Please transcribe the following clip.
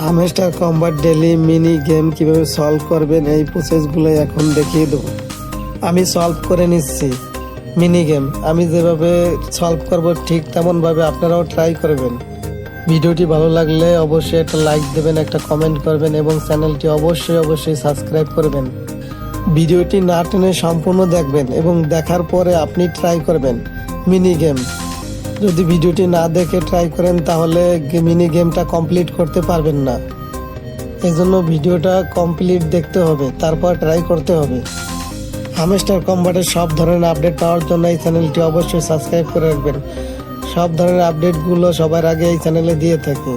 Hamster combat daily mini game কিভাবে solve করবেন এই প্রসেসগুলো এখন দেখিয়ে দেবো। আমি সলভ করে নিচ্ছি মিনি গেম। আমি যেভাবে সলভ করব ঠিক তেমনভাবে আপনারাও ট্রাই করবেন। ভিডিওটি ভালো লাগলে অবশ্যই একটা লাইক দেবেন, একটা কমেন্ট করবেন এবং চ্যানেলটি অবশ্যই সাবস্ক্রাইব করবেন। ভিডিওটি না টেনে সম্পূর্ণ দেখবেন এবং দেখার পরে আপনি ট্রাই করবেন মিনি গেম। যদি ভিডিওটি না দেখে ট্রাই করেন তাহলে মিনি গেমটা কমপ্লিট করতে পারবেন না। এজন্য ভিডিওটা কমপ্লিট দেখতে হবে, তারপর ট্রাই করতে হবে। হামস্টার কম্বাটের সব ধরনের আপডেট পাওয়ার জন্য এই চ্যানেলটি অবশ্যই সাবস্ক্রাইব করে রাখবেন। সব ধরনের আপডেটগুলো সবার আগে এই চ্যানেলে দিয়ে থাকি।